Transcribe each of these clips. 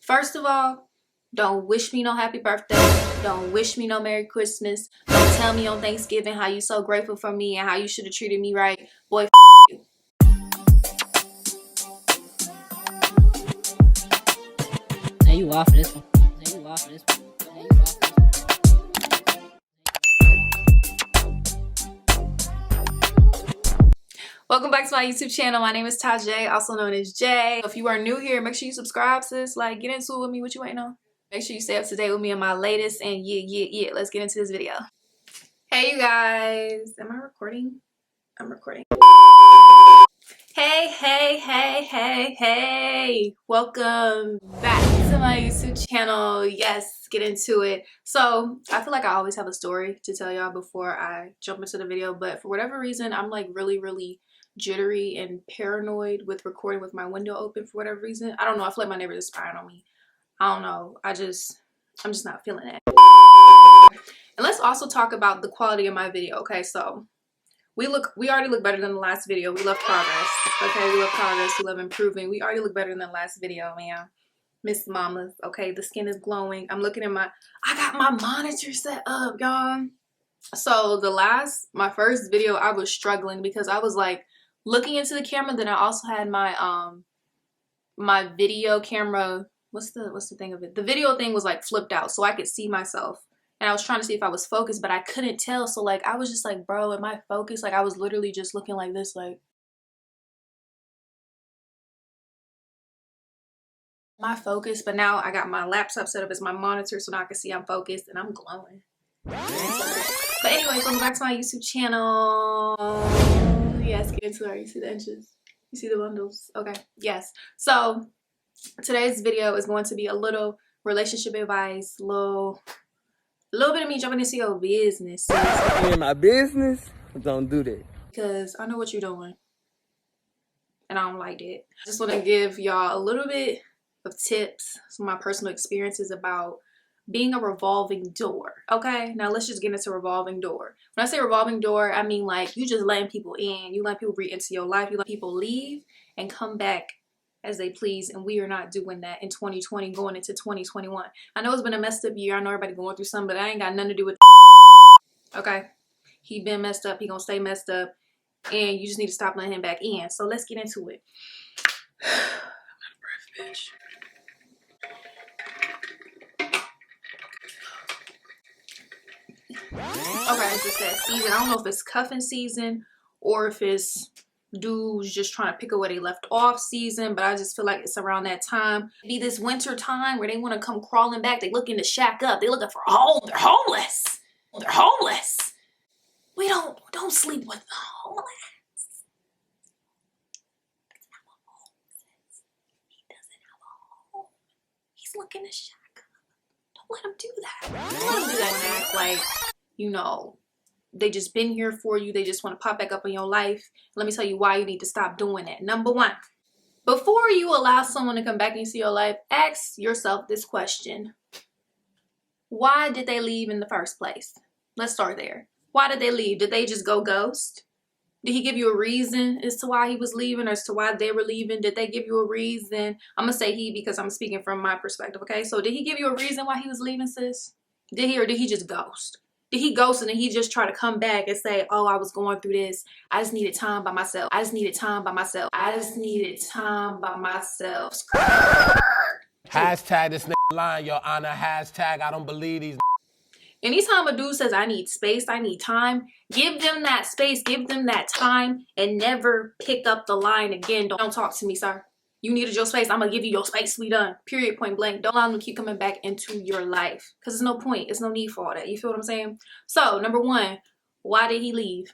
First of all, don't wish me no happy birthday. Don't wish me no Merry Christmas. Don't tell me on Thanksgiving how you so grateful for me and how you should have treated me right. Boy, you. Now you off this one. Now you off this one. Now you off this one. Welcome back to my YouTube channel. My name is Tajay, also known as Jay. If you are new here, make sure you subscribe, sis. Like, get into it with me. What you waiting on? Make sure you stay up to date with me on my latest. And yeah. Let's get into this video. Hey, you guys. Am I recording? I'm recording. Hey. Welcome back to my YouTube channel. Yes, get into it. So, I feel like I always have a story to tell y'all before I jump into the video. But for whatever reason, I'm like really jittery and paranoid with recording with my window open for whatever reason. I don't know. I feel like my neighbors are spying on me. I don't know. I'm just not feeling it. And let's also talk about the quality of my video. Okay, so we already look better than the last video. We love progress. Okay, we love progress. We love improving. We already look better than the last video, man. Miss Mamas. Okay, the skin is glowing. I'm looking at I got my monitor set up, y'all. So my first video, I was struggling because I was like looking into the camera. Then I also had my my video camera. What's the thing of it? The video thing was like flipped out so I could see myself. And I was trying to see if I was focused, but I couldn't tell. So like I was just like, bro, am I focused? Like I was literally just looking like this, like, am I focused? But now I got my laptop set up as my monitor so now I can see I'm focused and I'm glowing. But anyway, welcome back to my YouTube channel. Yes, get into it. You see the inches? You see the bundles? Okay, yes. So today's video is going to be a little relationship advice, little bit of me jumping into your business. In my business, don't do that. Because I know what you're doing. And I don't like it. I just want to give y'all a little bit of tips, some of my personal experiences about being a revolving door. Okay, now let's just get into revolving door. When I say revolving door, I mean like you just letting people in, you let people re-enter your life, you let people leave and come back as they please, and we are not doing that in 2020 going into 2021. I know it's been a messed up year. I know everybody going through something, but I ain't got nothing to do with okay? He been messed up. He gonna stay messed up, and you just need to stop letting him back in. So let's get into it. I'm out of breath, bitch. Okay, it's just that season. I don't know if it's cuffing season or if it's dudes just trying to pick up where they left off season, but I just feel like it's around that time. It'd be this winter time where they want to come crawling back. They looking to shack up. They looking for a home. They're homeless. They're homeless. We don't sleep with the homeless. He doesn't have a home. He's looking to shack up. Don't let him do that. Don't let him do that and act like, you know, they just been here for you. They just want to pop back up in your life. Let me tell you why you need to stop doing that. Number one, before you allow someone to come back into your life, ask yourself this question. Why did they leave in the first place? Let's start there. Why did they leave? Did they just go ghost? Did he give you a reason as to why he was leaving or as to why they were leaving? Did they give you a reason? I'm going to say he because I'm speaking from my perspective, okay? So did he give you a reason why he was leaving, sis? Did he, or did he just ghost? Did he ghost and then he just try to come back and say, oh, I was going through this. I just needed time by myself. I just needed time by myself. I just needed time by myself. Hashtag this nigga lying, your honor. Hashtag I don't believe these. Anytime a dude says, I need space, I need time, give them that space, give them that time, and never pick up the line again. Don't talk to me, sir. You needed your space. I'm going to give you your space. We done. Period. Point blank. Don't allow them to keep coming back into your life. Because there's no point. There's no need for all that. You feel what I'm saying? So, number one, why did he leave?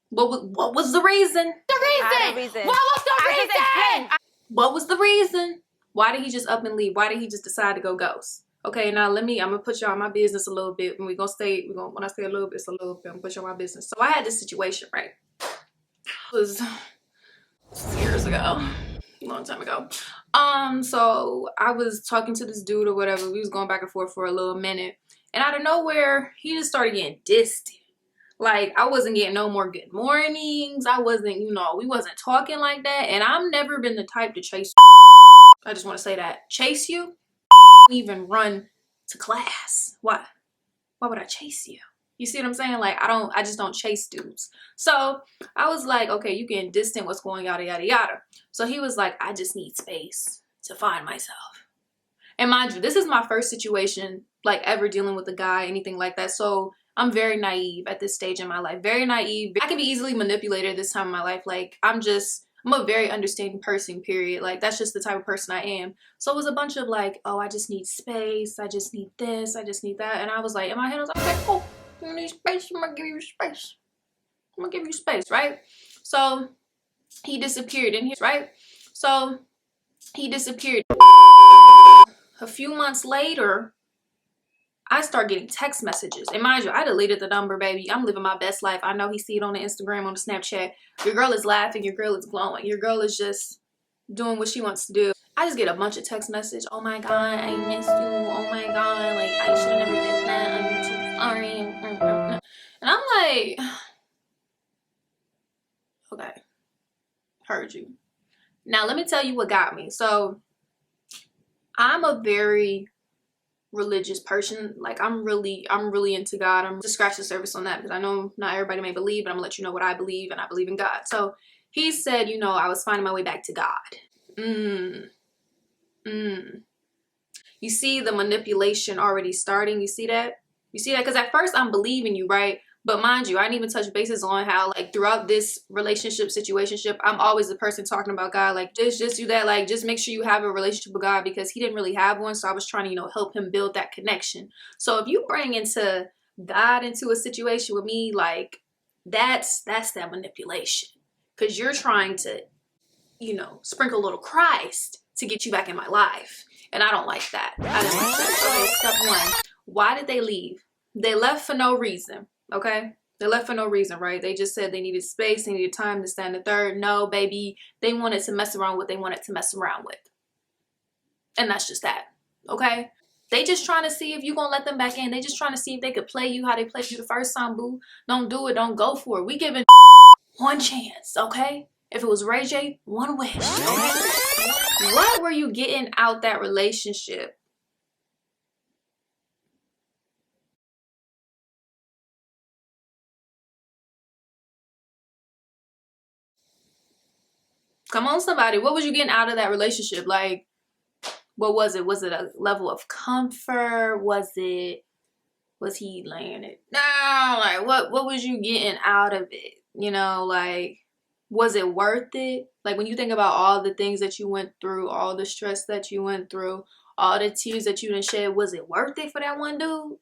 What was the reason? What was the reason? What was the reason? Why did he just up and leave? Why did he just decide to go ghost? Okay, now I'm going to put y'all on my business a little bit. And when I say a little bit, it's a little bit. I'm going to put y'all on my business. So, I had this situation, right? It was years ago, a long time ago. So I was talking to this dude or whatever. We was going back and forth for a little minute, and out of nowhere, he just started getting distant. Like I wasn't getting no more good mornings. I wasn't, we wasn't talking like that. And I've never been the type to chase I just want to say that. Chase you? Even run to class. Why? Why would I chase you? You see what I'm saying? Like, I just don't chase dudes. So I was like, okay, you getting distant, what's going yada, yada, yada. So he was like, I just need space to find myself. And mind you, this is my first situation, like, ever dealing with a guy, anything like that. So I'm very naive at this stage in my life. Very naive. I can be easily manipulated this time in my life. Like, I'm a very understanding person, period. Like, that's just the type of person I am. So it was a bunch of like, oh, I just need space. I just need this. I just need that. And I was like, in my head, I was like, okay, cool. You need space. I'm gonna give you space. I'm gonna give you space, right? So he disappeared in here, right? So he disappeared. A few months later, I start getting text messages. And mind you, I deleted the number, baby. I'm living my best life. I know he see it on the Instagram, on the Snapchat. Your girl is laughing. Your girl is glowing. Your girl is just doing what she wants to do. I just get a bunch of text messages. Oh my God, I miss you. Oh my God, like, I should have never did that. I'm so sorry. And I'm like, okay, heard you. Now, let me tell you what got me. So I'm a very religious person. Like, I'm really into God. I'm just scratch the surface on that because I know not everybody may believe, but I'm gonna let you know what I believe, and I believe in God. So he said, you know, I was finding my way back to God. You see the manipulation already starting? You see that? You see that? Because at first I'm believing you, right? But mind you, I didn't even touch bases on how, like, throughout this relationship, situationship, I'm always the person talking about God. Like, just do that. Like, just make sure you have a relationship with God, because he didn't really have one. So I was trying to, you know, help him build that connection. So if you bring into God into a situation with me, like, that's that manipulation. Because you're trying to, you know, sprinkle a little Christ to get you back in my life. And I don't like that. I don't like that. Okay, step one. Why did they leave? They left for no reason. Okay, they left for no reason, right? They just said they needed space, they needed time to stand the third. No, baby, they wanted to mess around with what they wanted to mess around with. And that's just that, okay? They just trying to see if you gonna let them back in. They just trying to see if they could play you how they played you the first time, boo. Don't do it, don't go for it. We giving one chance, okay? If it was Ray J, one wish, okay? What were you getting out that relationship? Come on, somebody. What was you getting out of that relationship? Like, what was it? Was it a level of comfort? Was he laying it down? Like, what was you getting out of it? You know, like, was it worth it? Like, when you think about all the things that you went through, all the stress that you went through, all the tears that you done shed, was it worth it for that one dude?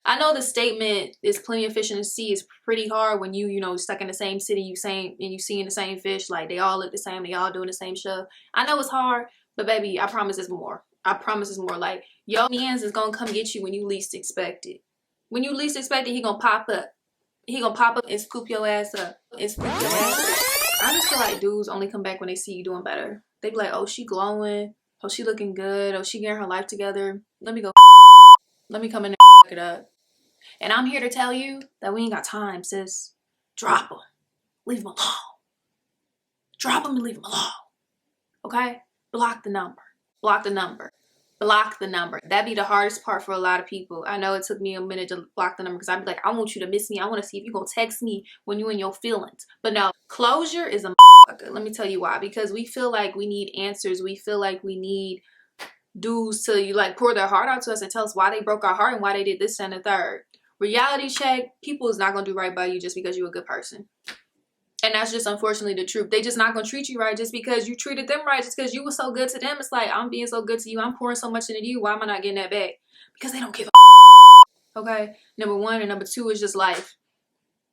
I know the statement is plenty of fish in the sea is pretty hard when you know, stuck in the same city, you seeing the same fish, like they all look the same, they all doing the same stuff. I know it's hard, but baby, I promise it's more. I promise it's more. Like, your man's is gonna come get you when you least expect it. When you least expect it, he gonna pop up. He gonna pop up and scoop your ass up. And scoop your ass up. I just feel like dudes only come back when they see you doing better. They be like, oh, she glowing. Oh, she looking good. Oh, she getting her life together. Let me come in and it up. And I'm here to tell you that we ain't got time, sis. Drop them. Leave them alone. Drop them and leave them alone. Okay? Block the number. Block the number. Block the number. That'd be the hardest part for a lot of people. I know it took me a minute to block the number because I'd be like, I want you to miss me. I want to see if you're going to text me when you're in your feelings. But no, closure is a motherfucker. Let me tell you why. Because we feel like we need answers. We feel like we need dudes to, like, pour their heart out to us and tell us why they broke our heart and why they did this and the third. Reality check, people is not going to do right by you just because you're a good person. And that's just unfortunately the truth. They just not going to treat you right just because you treated them right, just because you were so good to them. It's like, I'm being so good to you. I'm pouring so much into you. Why am I not getting that back? Because they don't give a okay? Number one. And number two is just life.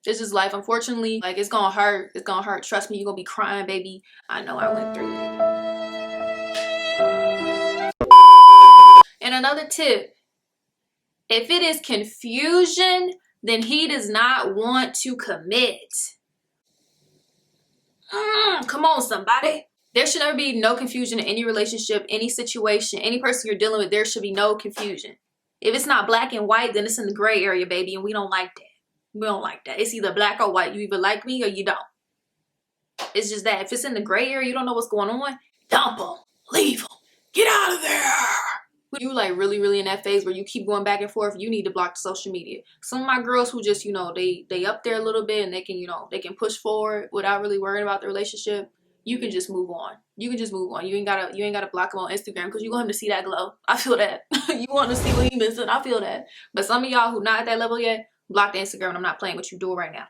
It's just life. Unfortunately, like, it's going to hurt. It's going to hurt. Trust me, you're going to be crying, baby. I know I went through it. And another tip. If it is confusion, then he does not want to commit. Come on, somebody. There should never be no confusion in any relationship, any situation, any person you're dealing with. There should be no confusion. If it's not black and white, then it's in the gray area, baby, and we don't like that. We don't like that. It's either black or white. You either like me or you don't. It's just that. If it's in the gray area, you don't know what's going on, dump them. Leave them. Get out of there. You like really in that phase where you keep going back and forth, you need to block the social media. Some of my girls who just, you know, they up there a little bit and they can, you know, they can push forward without really worrying about the relationship. You can just move on. You can just move on. You ain't gotta block them on Instagram because you want him to see that glow. I feel that. You want to see what he missing. I feel that. But some of y'all who not at that level yet, block the Instagram. I'm not playing what you doing right now.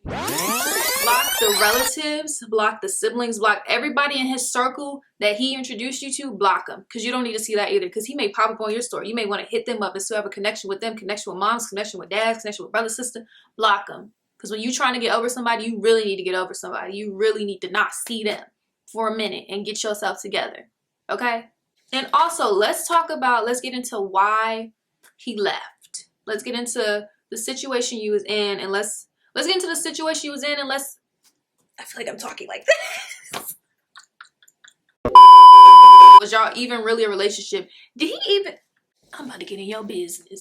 Block the relatives, block the siblings, block everybody in his circle that he introduced you to, block them. Because you don't need to see that either. Because he may pop up on your story. You may want to hit them up and still have a connection with them, connection with moms, connection with dads, connection with brother, sister. Block them. Because when you're trying to get over somebody, you really need to get over somebody. You really need to not see them for a minute and get yourself together. Okay? And also, let's get into why he left. Let's get into the situation you was in and let's get into the situation you was in and I feel like I'm talking like this. Was y'all even really a relationship? Did he even, I'm about to get in your business.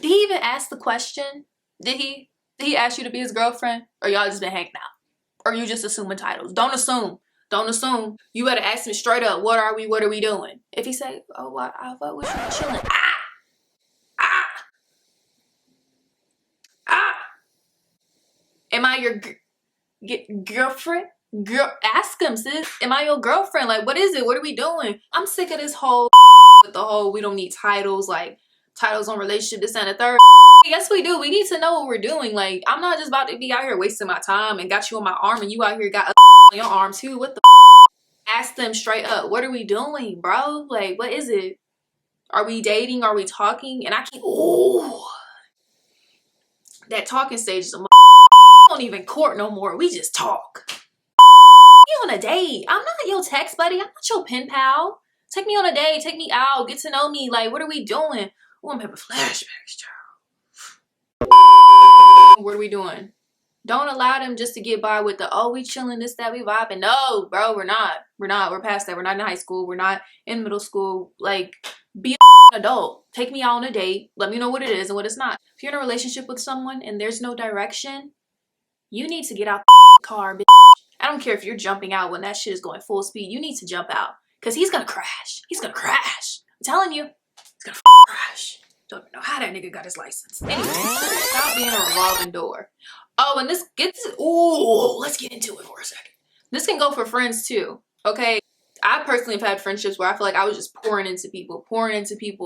Did he even ask the question? Did he ask you to be his girlfriend? Or y'all just been hanging out? Or you just assuming titles? Don't assume. You better ask him straight up, what are we doing? If he say, oh, what, I fuck with you, chilling. Am I your girlfriend? Girl, ask him, sis. Am I your girlfriend? Like, what is it? What are we doing? I'm sick of this whole with the whole we don't need titles, like titles on relationship, this and the third. Yes, we do. We need to know what we're doing. Like, I'm not just about to be out here wasting my time and got you on my arm and you out here got on your arm too. What the ask them straight up. What are we doing, bro? Like, what is it? Are we dating? Are we talking? And I can't. Ooh, that talking stage is a don't even court no more. We just talk. You on a date. I'm not your text buddy. I'm not your pen pal. Take me on a date. Take me out. Get to know me. Like, what are we doing? Oh, I'm having flashbacks, child. What are we doing? Don't allow them just to get by with the, oh, we chilling, this, that, we vibing. No, bro, we're not. We're past that. We're not in high school. We're not in middle school. Like, be an adult. Take me out on a date. Let me know what it is and what it's not. If you're in a relationship with someone and there's no direction, you need to get out the car, bitch. I don't care if you're jumping out when that shit is going full speed. You need to jump out. Because he's going to crash. He's going to crash. I'm telling you. He's going to crash. Don't even know how that nigga got his license. Anyway, stop being a revolving door. Oh, and this gets... Ooh, let's get into it for a second. This can go for friends too, okay? I personally have had friendships where I feel like I was just pouring into people,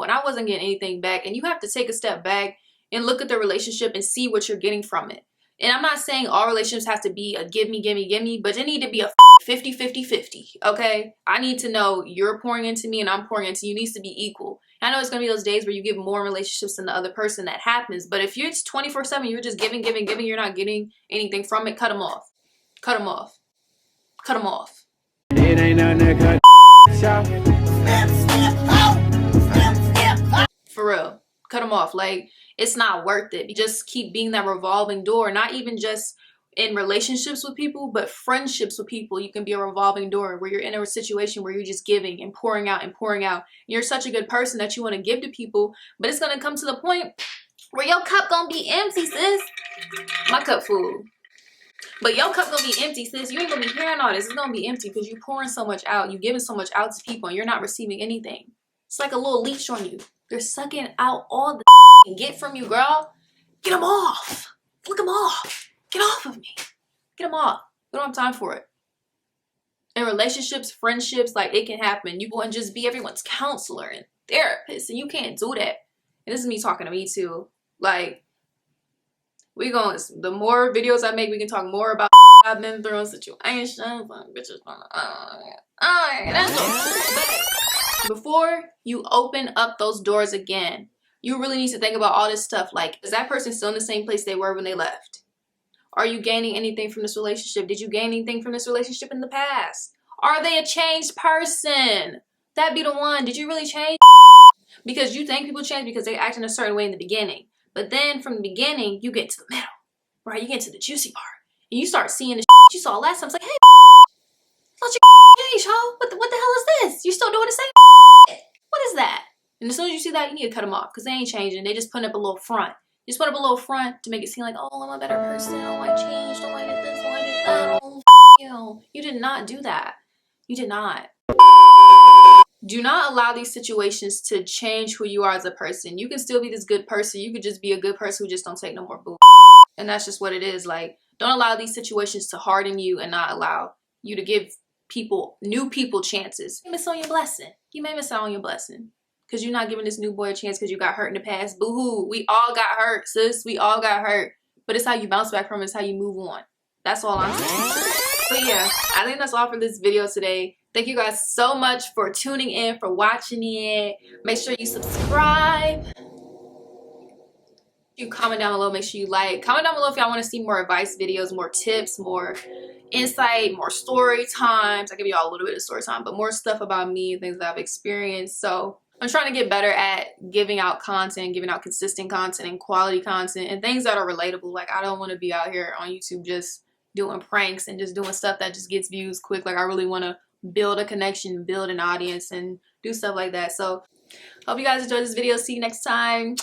and I wasn't getting anything back. And you have to take a step back and look at the relationship and see what you're getting from it. And I'm not saying all relationships have to be a give me, but it need to be a 50-50-50, okay? I need to know you're pouring into me and I'm pouring into you. It needs to be equal. I know it's going to be those days where you give more relationships than the other person. That happens. But if you're 24/7, you're just giving, you're not getting anything from it, cut them off. Cut them off. Cut them off. It ain't nothing to cut For real. Cut them off. Like, it's not worth it. You just keep being that revolving door, not even just in relationships with people, but friendships with people. You can be a revolving door where you're in a situation where you're just giving and pouring out and pouring out. You're such a good person that you want to give to people, but it's going to come to the point where your cup going to be empty, sis. My cup full. But your cup going to be empty, sis. You ain't going to be hearing all this. It's going to be empty because you're pouring so much out. You're giving so much out to people and you're not receiving anything. It's like a little leash on you. They're sucking out all the and get from you, girl. Get them off. Flick them off. Get off of me. Get them off. We don't have time for it. In relationships, friendships, like, it can happen. You go and just be everyone's counselor and therapist, and you can't do that. And this is me talking to me too. Like, the more videos I make, we can talk more about I've been through in situations. Bitches, but before you open up those doors again, you really need to think about all this stuff. Like, is that person still in the same place they were when they left? Are you gaining anything from this relationship? Did you gain anything from this relationship in the past? Are they a changed person? That be the one. Did you really change? Because you think people change because they act in a certain way in the beginning. But then from the beginning, you get to the middle, right? You get to the juicy part. And you start seeing the you saw last time. It's like, hey, thought you changed, ho. What the hell is this? You're still doing the same. What is that? And as soon as you see that, you need to cut them off because they ain't changing. They just putting up a little front. Just put up a little front to make it seem like, oh, I'm a better person. Oh, I changed. Oh, I did this. Oh, I did that. Oh, you. You did not do that. You did not. Do not allow these situations to change who you are as a person. You can still be this good person. You could just be a good person who just don't take no more boo. And that's just what it is. Like, don't allow these situations to harden you and not allow you to give people, new people, chances. You may miss on your blessing. You may miss out on your blessing because you're not giving this new boy a chance because you got hurt in the past. Boo-hoo. We all got hurt, sis. We all got hurt. But it's how you bounce back from it. It's how you move on. That's all I'm saying. But yeah, I think that's all for this video today. Thank you guys so much for tuning in, for watching it. Make sure you subscribe. You comment down below, make sure you like. Comment down below if y'all want to see more advice videos, more tips, more insight, more story times. I give y'all a little bit of story time, but more stuff about me, things that I've experienced. So I'm trying to get better at giving out content, giving out consistent content and quality content and things that are relatable. Like, I don't want to be out here on YouTube just doing pranks and just doing stuff that just gets views quick. Like, I really want to build a connection, build an audience, and do stuff like that. So hope you guys enjoyed this video. See you next time.